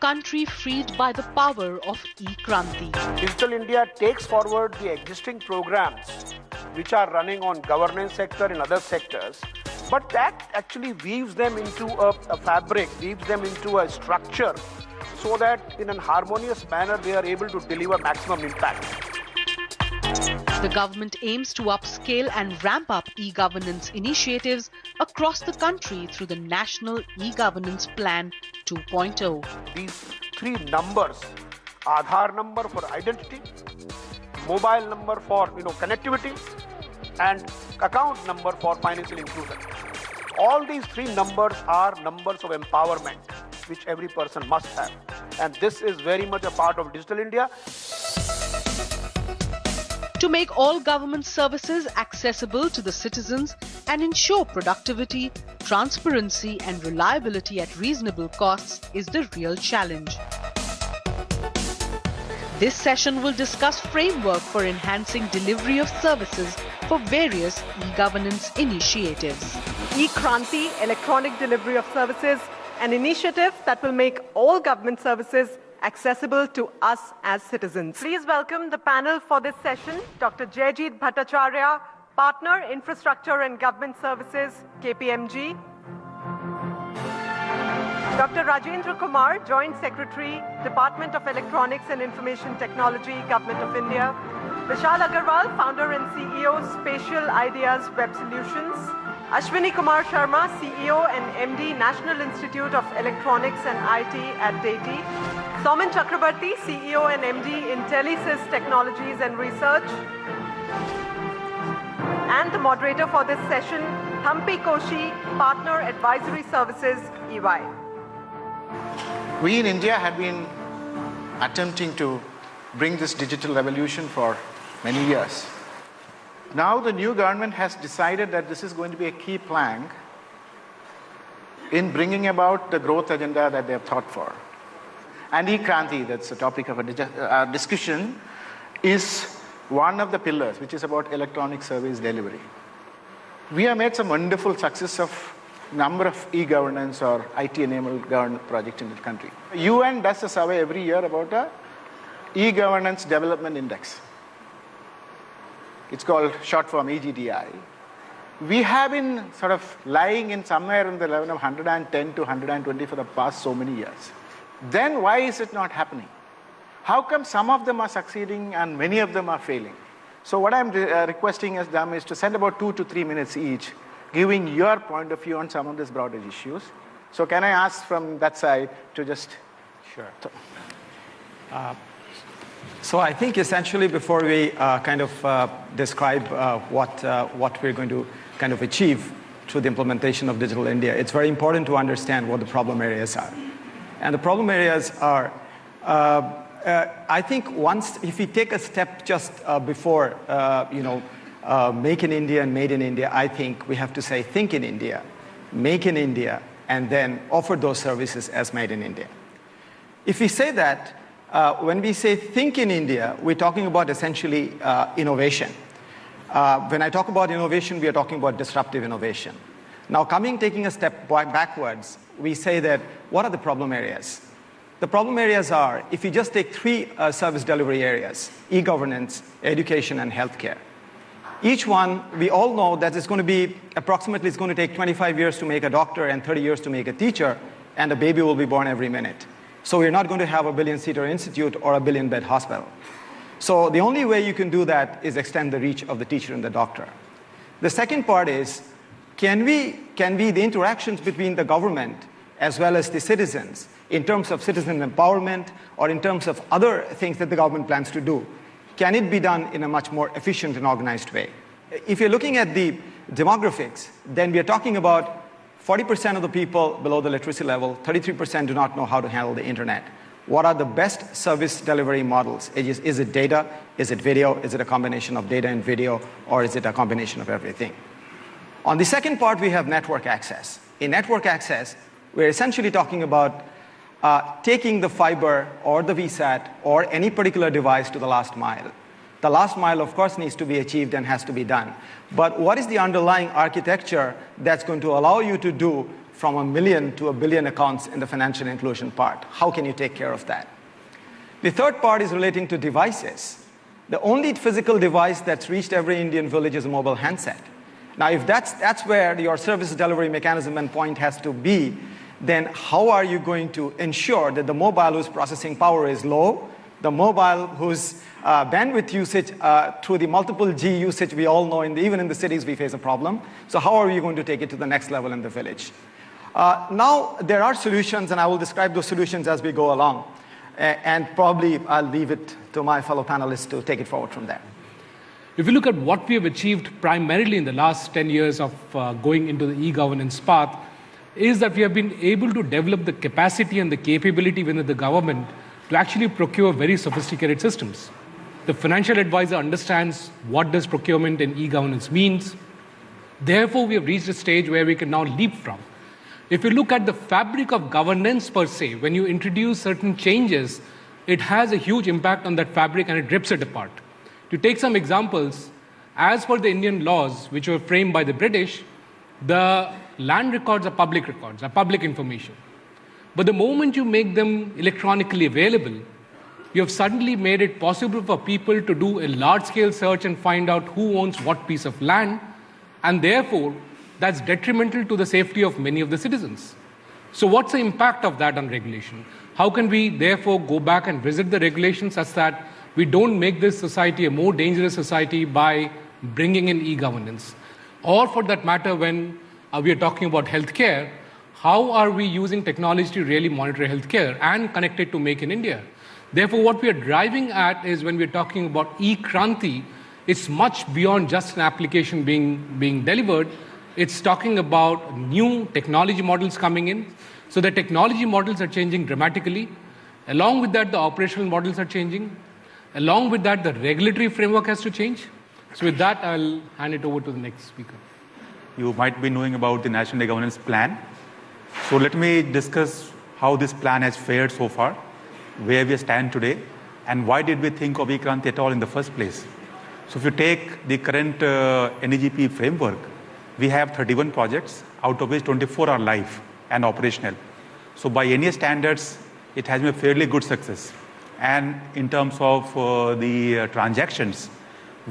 country freed by the power of eKranti. Digital India takes forward the existing programs which are running on governance sector and other sectors, but that actually weaves them into a fabric, weaves them into a structure so that in a harmonious manner they are able to deliver maximum impact. The government aims to upscale and ramp up e-governance initiatives across the country through the National E-Governance Plan 2.0. These three numbers, Aadhaar number for identity, mobile number for connectivity, and account number for financial inclusion. All these three numbers are numbers of empowerment which every person must have. And this is very much a part of Digital India. To make all government services accessible to the citizens and ensure productivity, transparency and reliability at reasonable costs is the real challenge. This session will discuss framework for enhancing delivery of services for various e-governance initiatives. eKranti, electronic delivery of services, an initiative that will make all government services accessible to us as citizens. Please welcome the panel for this session, Dr. Jaijit Bhattacharya, Partner, Infrastructure and Government Services, KPMG. Dr. Rajendra Kumar, Joint Secretary, Department of Electronics and Information Technology, Government of India. Vishal Agarwal, Founder and CEO, Spatial Ideas Web Solutions. Ashwini Kumar Sharma, CEO and MD, National Institute of Electronics and IT at DET. Somin Chakrabarti, CEO and MD, Intellisys Technologies and Research. And the moderator for this session, Thampi Koshi, Partner Advisory Services, EY. We in India have been attempting to bring this digital revolution for many years. Now the new government has decided that this is going to be a key plank in bringing about the growth agenda that they have thought for. And eKranti, that's the topic of our discussion, is one of the pillars, which is about electronic service delivery. We have made some wonderful success of number of e-governance or IT-enabled government projects in the country. UN does a survey every year about the e-governance development index. It's called short form EGDI. We have been sort of lying in somewhere in the level of 110 to 120 for the past so many years. Then why is it not happening? How come some of them are succeeding and many of them are failing? So what I'm requesting as them is to spend about 2 to 3 minutes each, giving your point of view on some of these broader issues. So can I ask from that side to just... Sure. So I think essentially before we describe what we're going to kind of achieve through the implementation of Digital India, it's very important to understand what the problem areas are. And the problem areas are, I think if we take a step just before, make in India and made in India, I think we have to say think in India, make in India, and then offer those services as made in India. If we say that, when we say think in India, we're talking about essentially innovation. When I talk about innovation, we are talking about disruptive innovation. Now taking a step backwards, we say that what are the problem areas? The problem areas are, if you just take three service delivery areas, e-governance, education, and healthcare. Each one, we all know that it's going to be approximately, it's going to take 25 years to make a doctor and 30 years to make a teacher, and a baby will be born every minute. So we're not going to have a billion-seater institute or a billion-bed hospital. So the only way you can do that is extend the reach of the teacher and the doctor. The second part is, can we the interactions between the government as well as the citizens in terms of citizen empowerment or in terms of other things that the government plans to do, can it be done in a much more efficient and organized way? If you're looking at the demographics, then we are talking about 40% of the people below the literacy level, 33% do not know how to handle the internet. What are the best service delivery models? Is it data? Is it video? Is it a combination of data and video? Or is it a combination of everything? On the second part, we have network access. In network access, we're essentially talking about taking the fiber or the VSAT or any particular device to the last mile. The last mile, of course, needs to be achieved and has to be done. But what is the underlying architecture that's going to allow you to do from 1 million to 1 billion accounts in the financial inclusion part. How can you take care of that? The third part is relating to devices. The only physical device that's reached every Indian village is a mobile handset. Now, if that's where your service delivery mechanism and point has to be, then how are you going to ensure that the mobile whose processing power is low, the mobile whose bandwidth usage through the multiple G usage we all know, even in the cities we face a problem. So how are you going to take it to the next level in the village? Now, there are solutions, and I will describe those solutions as we go along. And probably I'll leave it to my fellow panelists to take it forward from there. If you look at what we have achieved primarily in the last 10 years of going into the e-governance path, is that we have been able to develop the capacity and the capability within the government to actually procure very sophisticated systems. The financial advisor understands what does procurement and e-governance means. Therefore, we have reached a stage where we can now leapfrog. If you look at the fabric of governance per se, when you introduce certain changes, it has a huge impact on that fabric and it rips it apart. To take some examples, as per the Indian laws, which were framed by the British, the land records are public records, are public information. But the moment you make them electronically available, you have suddenly made it possible for people to do a large-scale search and find out who owns what piece of land, and therefore, that's detrimental to the safety of many of the citizens. So what's the impact of that on regulation? How can we therefore go back and visit the regulations such that we don't make this society a more dangerous society by bringing in e-governance? Or for that matter, when we are talking about healthcare, how are we using technology to really monitor healthcare and connect it to Make in India? Therefore, what we are driving at is when we're talking about eKranti, it's much beyond just an application being delivered. It's talking about new technology models coming in. So the technology models are changing dramatically. Along with that, the operational models are changing. Along with that, the regulatory framework has to change. So with that, I'll hand it over to the next speaker. You might be knowing about the National E-Governance Plan. So let me discuss how this plan has fared so far, where we stand today, and why did we think of eKranti at all in the first place. So if you take the current NEGP framework, we have 31 projects, out of which 24 are live and operational. So by any standards, it has been a fairly good success. And in terms of the transactions,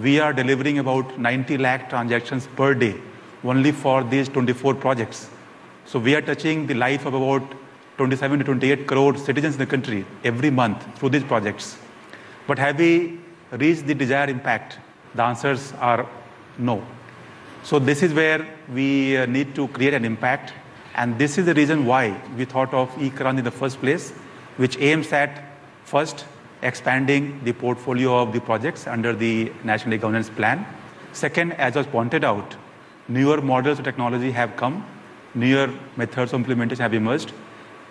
we are delivering about 90 lakh transactions per day, only for these 24 projects. So we are touching the life of about 27 to 28 crore citizens in the country every month through these projects. But have we reached the desired impact? The answers are no. So this is where we need to create an impact. And this is the reason why we thought of eKranti in the first place, which aims at first expanding the portfolio of the projects under the National E-Governance Plan. Second, as was pointed out, newer models of technology have come, newer methods of implementation have emerged.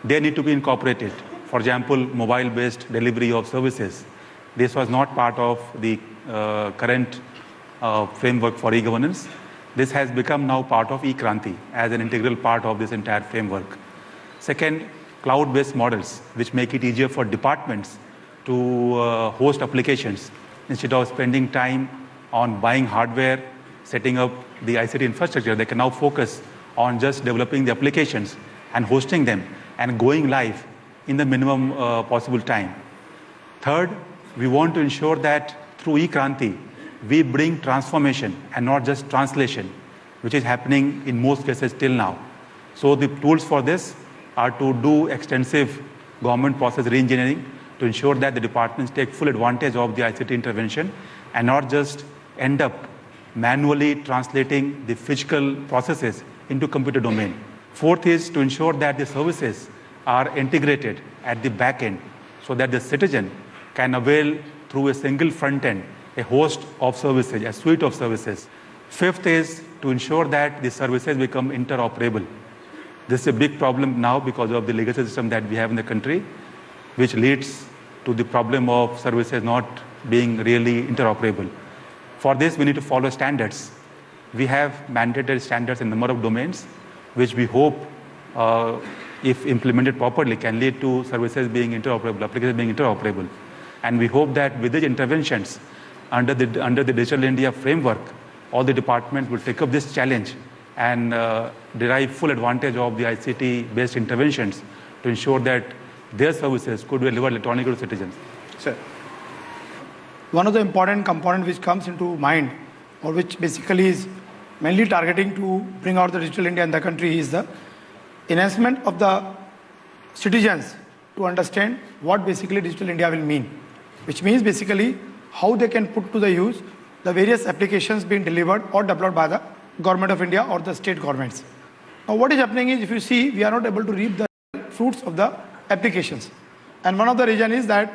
They need to be incorporated. For example, mobile-based delivery of services. This was not part of the current framework for e-governance. This has become now part of eKranti as an integral part of this entire framework. Second, cloud-based models, which make it easier for departments to host applications instead of spending time on buying hardware, setting up the ICT infrastructure. They can now focus on just developing the applications and hosting them and going live in the minimum possible time. Third, we want to ensure that through eKranti, we bring transformation and not just translation, which is happening in most cases till now. So the tools for this are to do extensive government process re-engineering to ensure that the departments take full advantage of the ICT intervention and not just end up manually translating the physical processes into computer domain. Fourth is to ensure that the services are integrated at the back end so that the citizen can avail through a single front end a host of services, a suite of services. Fifth is to ensure that the services become interoperable. This is a big problem now because of the legacy system that we have in the country, which leads to the problem of services not being really interoperable. For this, we need to follow standards. We have mandated standards in a number of domains, which we hope, if implemented properly, can lead to services being interoperable, applications being interoperable. And we hope that with these interventions, under the Digital India framework, all the departments will take up this challenge and derive full advantage of the ICT-based interventions to ensure that their services could be delivered electronically to citizens? Sir, one of the important components which comes into mind, or which basically is mainly targeting to bring out the digital India in the country, is the enhancement of the citizens to understand what basically digital India will mean, which means basically how they can put to the use the various applications being delivered or developed by the government of India or the state governments. Now what is happening is, if you see, we are not able to reap the fruits of the applications. And one of the reasons is that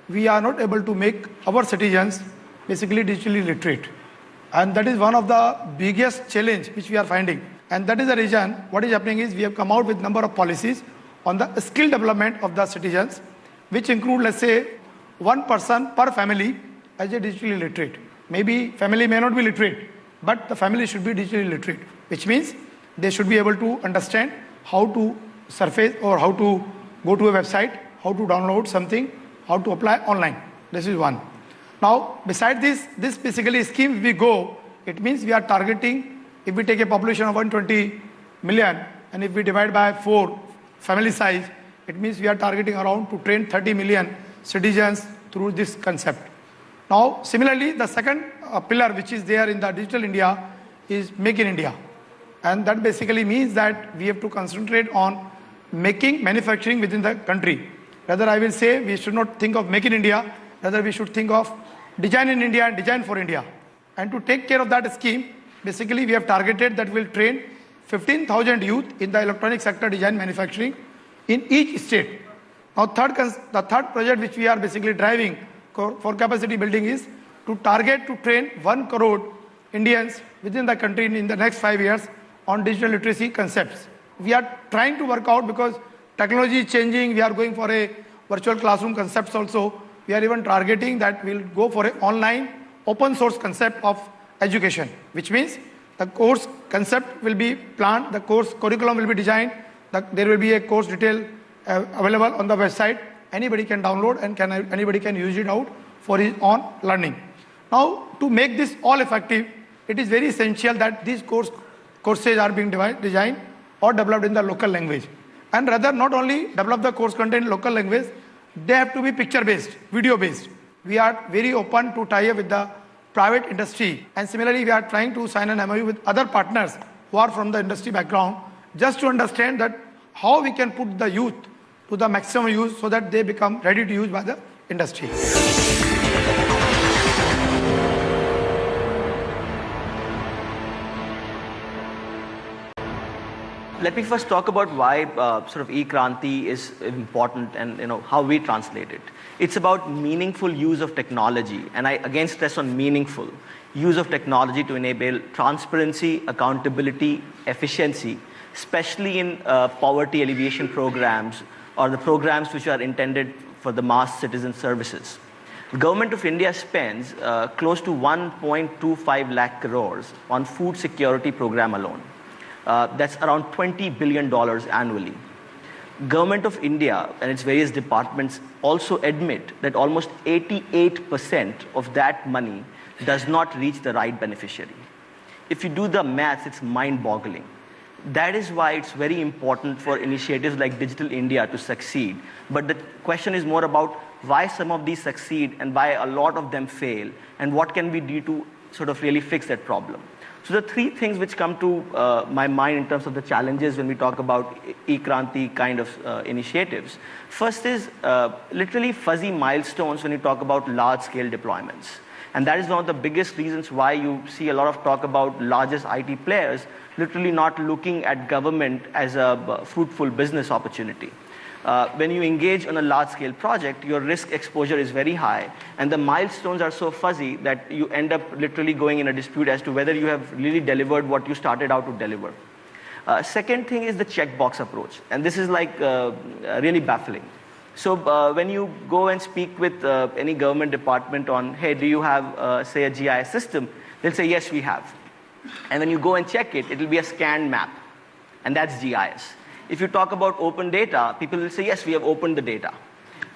we are not able to make our citizens basically digitally literate. And that is one of the biggest challenge which we are finding. And that is the reason what is happening is, we have come out with number of policies on the skill development of the citizens, which include, let's say, one person per family as a digitally literate. Maybe family may not be literate, but the family should be digitally literate, which means they should be able to understand how to surface or how to go to a website, how to download something, how to apply online. This is one. Now, beside this basically scheme, if we go, it means we are targeting, if we take a population of 120 million, and if we divide by 4 family size, it means we are targeting around to train 30 million citizens through this concept. Now, similarly, the second pillar which is there in the digital India is Make in India. And that basically means that we have to concentrate on making manufacturing within the country. Rather, I will say we should not think of Make in India, rather we should think of Design in India and Design for India. And to take care of that scheme, basically we have targeted that we will train 15,000 youth in the electronic sector design manufacturing in each state. Now, the third project which we are basically driving for capacity building is to target to train 1 crore Indians within the country in the next 5 years on digital literacy concepts. We are trying to work out, because technology is changing, we are going for a virtual classroom concepts also. We are even targeting that we'll go for an online open source concept of education, which means the course concept will be planned, the course curriculum will be designed, there will be a course detail available on the website. Anybody can download and anybody can use it out for his own learning. Now, to make this all effective, it is very essential that these courses are being designed or developed in the local language. And rather, not only develop the course content in local language, they have to be picture-based, video-based. We are very open to tie up with the private industry. And similarly, we are trying to sign an MOU with other partners who are from the industry background, just to understand that how we can put the youth to the maximum use so that they become ready to use by the industry. Let me first talk about why sort of eKranti is important and how we translate it. It's about meaningful use of technology, and I again stress on meaningful use of technology to enable transparency, accountability, efficiency, especially in poverty alleviation programs or the programs which are intended for the mass citizen services. The Government of India spends close to 1.25 lakh crores on food security program alone. That's around $20 billion annually. Government of India and its various departments also admit that almost 88% of that money does not reach the right beneficiary. If you do the maths, it's mind-boggling. That is why it's very important for initiatives like Digital India to succeed. But the question is more about why some of these succeed and why a lot of them fail, and what can we do to sort of really fix that problem. So the three things which come to my mind in terms of the challenges when we talk about eKranti kind of initiatives. First is literally fuzzy milestones when you talk about large-scale deployments. And that is one of the biggest reasons why you see a lot of talk about largest IT players literally not looking at government as a fruitful business opportunity. When you engage on a large-scale project, your risk exposure is very high, and the milestones are so fuzzy that you end up literally going in a dispute as to whether you have really delivered what you started out to deliver. Second thing is the checkbox approach, and this is like really baffling. So when you go and speak with any government department on, hey, do you have, say, a GIS system? They'll say, yes, we have. And when you go and check it, it'll be a scanned map, and that's GIS. If you talk about open data, people will say, yes, we have opened the data.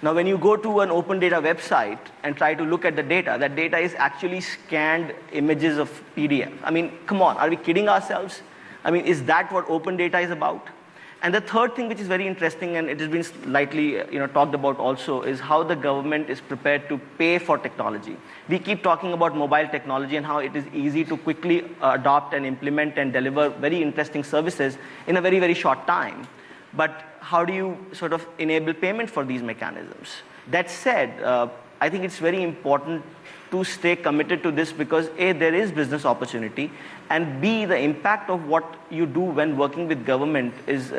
Now, when you go to an open data website and try to look at the data, that data is actually scanned images of PDF. I mean, come on, are we kidding ourselves? I mean, is that what open data is about? And the third thing, which is very interesting, and it has been slightly talked about also, is how the government is prepared to pay for technology. We keep talking about mobile technology and how it is easy to quickly adopt and implement and deliver very interesting services in a very, very short time. But how do you sort of enable payment for these mechanisms? That said, I think it's very important to stay committed to this because A, there is business opportunity, and B, the impact of what you do when working with government is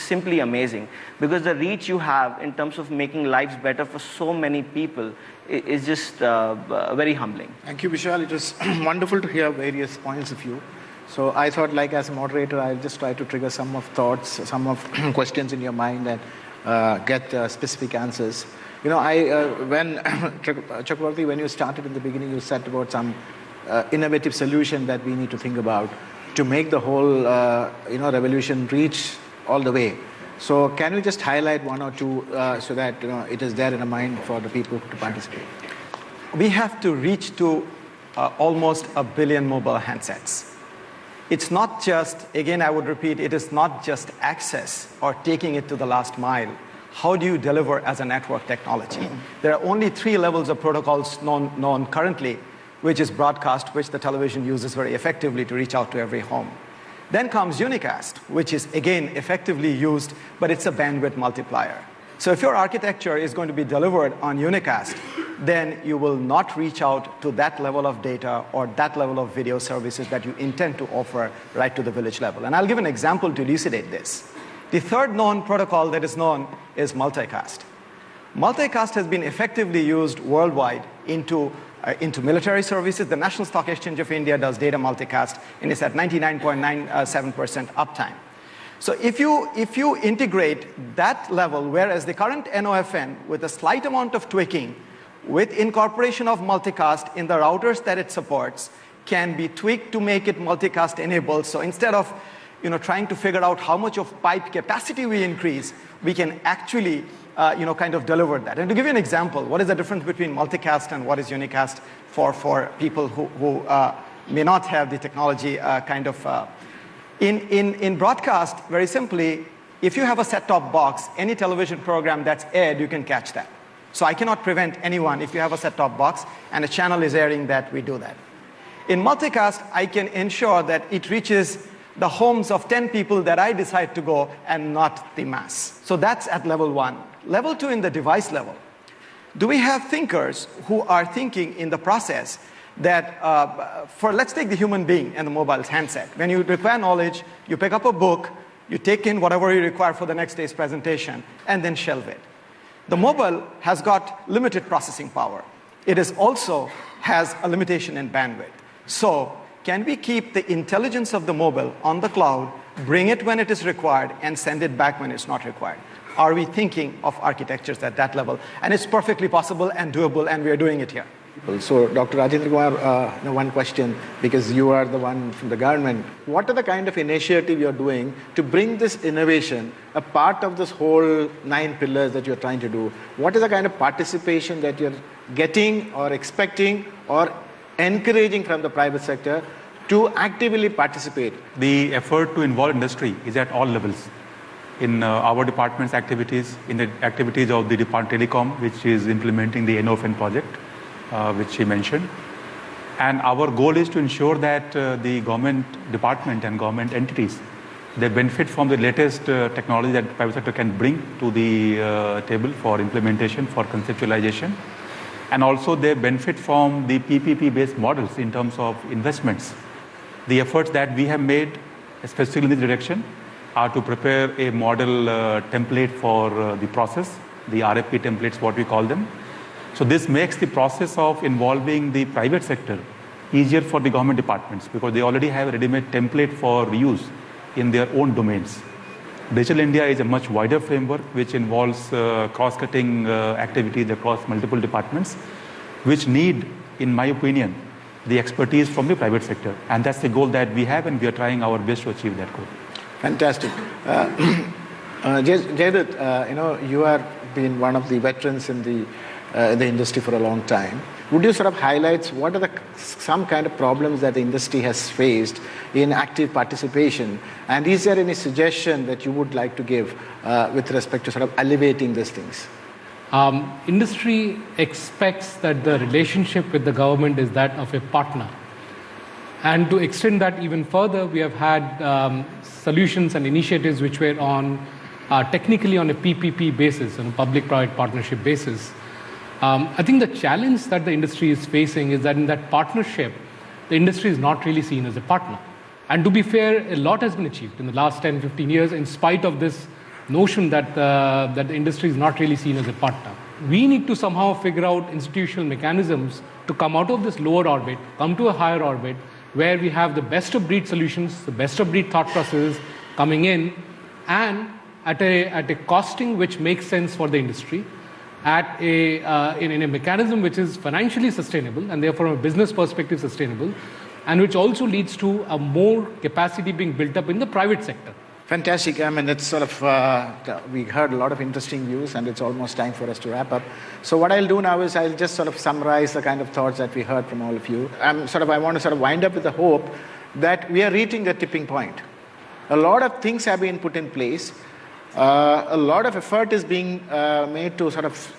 simply amazing, because the reach you have in terms of making lives better for so many people is just very humbling. Thank you, Vishal. It was wonderful to hear various points of view. So I thought, like as a moderator, I'll just try to trigger some of thoughts, some of questions in your mind and get specific answers. When Chakravarti, when you started in the beginning, you said about some innovative solution that we need to think about to make the whole revolution reach all the way. So can you just highlight one or two so that it is there in the mind for the people to participate? We have to reach to almost 1 billion mobile handsets. It's not just, again I would repeat, it is not just access or taking it to the last mile. How do you deliver as a network technology? There are only 3 levels of protocols known currently, which is broadcast, which the television uses very effectively to reach out to every home. Then comes unicast, which is again effectively used, but it's a bandwidth multiplier. So if your architecture is going to be delivered on unicast, then you will not reach out to that level of data or that level of video services that you intend to offer right to the village level. And I'll give an example to elucidate this. The third known protocol that is known is multicast. Multicast has been effectively used worldwide into military services. The National Stock Exchange of India does data multicast, and it's at 99.97% uptime. So if you integrate that level, whereas the current NOFN, with a slight amount of tweaking, with incorporation of multicast in the routers that it supports, can be tweaked to make it multicast enabled. So instead of trying to figure out how much of pipe capacity we increase, we can actually kind of deliver that. And to give you an example, what is the difference between multicast and what is unicast for people who may not have the technology in broadcast, very simply, if you have a set-top box, any television program that's aired, you can catch that. So I cannot prevent anyone, if you have a set-top box and a channel is airing that, we do that. In multicast, I can ensure that it reaches the homes of 10 people that I decide to go and not the mass. So that's at level 1. Level 2, in the device level. Do we have thinkers who are thinking in the process that, let's take the human being and the mobile handset. When you require knowledge, you pick up a book, you take in whatever you require for the next day's presentation, and then shelve it. The mobile has got limited processing power. It also has a limitation in bandwidth. So can we keep the intelligence of the mobile on the cloud, bring it when it is required, and send it back when it's not required? Are we thinking of architectures at that level? And it's perfectly possible and doable, and we are doing it here. So, Dr. Rajendra Kumar, one question, because you are the one from the government. What are the kind of initiative you're doing to bring this innovation, a part of this whole 9 pillars that you're trying to do? What is the kind of participation that you're getting or expecting or encouraging from the private sector to actively participate? The effort to involve industry is at all levels. In our department's activities, in the activities of the Department of Telecom, which is implementing the NOFN project, which he mentioned. And our goal is to ensure that the government department and government entities, they benefit from the latest technology that the private sector can bring to the table for implementation, for conceptualization. And also they benefit from the PPP-based models in terms of investments. The efforts that we have made, especially in this direction, are to prepare a model template for the process, the RFP templates, what we call them. So this makes the process of involving the private sector easier for the government departments because they already have a ready-made template for use in their own domains. Digital India is a much wider framework which involves cross-cutting activities across multiple departments, which need, in my opinion, the expertise from the private sector. And that's the goal that we have, and we are trying our best to achieve that goal. Fantastic. Jaijit, you are been one of the veterans in the industry for a long time. Would you sort of highlight what are some kind of problems that the industry has faced in active participation? And is there any suggestion that you would like to give with respect to sort of elevating these things? Industry expects that the relationship with the government is that of a partner. And to extend that even further, we have had solutions and initiatives which were on technically on a PPP basis, on a public-private partnership basis. I think the challenge that the industry is facing is that in that partnership, the industry is not really seen as a partner. And to be fair, a lot has been achieved in the last 10, 15 years in spite of this notion that the industry is not really seen as a partner. We need to somehow figure out institutional mechanisms to come out of this lower orbit, come to a higher orbit, where we have the best of breed solutions, the best of breed thought processes coming in, and at a costing which makes sense for the industry, in a mechanism which is financially sustainable and therefore from a business perspective sustainable, and which also leads to a more capacity being built up in the private sector. Fantastic. I mean, it's sort of, we heard a lot of interesting views, and it's almost time for us to wrap up. So what I'll do now is I'll just sort of summarize the kind of thoughts that we heard from all of you. I want to sort of wind up with the hope that we are reaching the tipping point. A lot of things have been put in place. A lot of effort is being made to sort of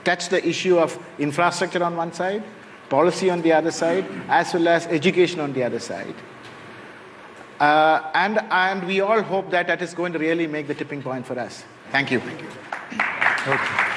touch the issue of infrastructure on one side, policy on the other side, as well as education on the other side. And we all hope that is going to really make the tipping point for us. Thank you. Okay.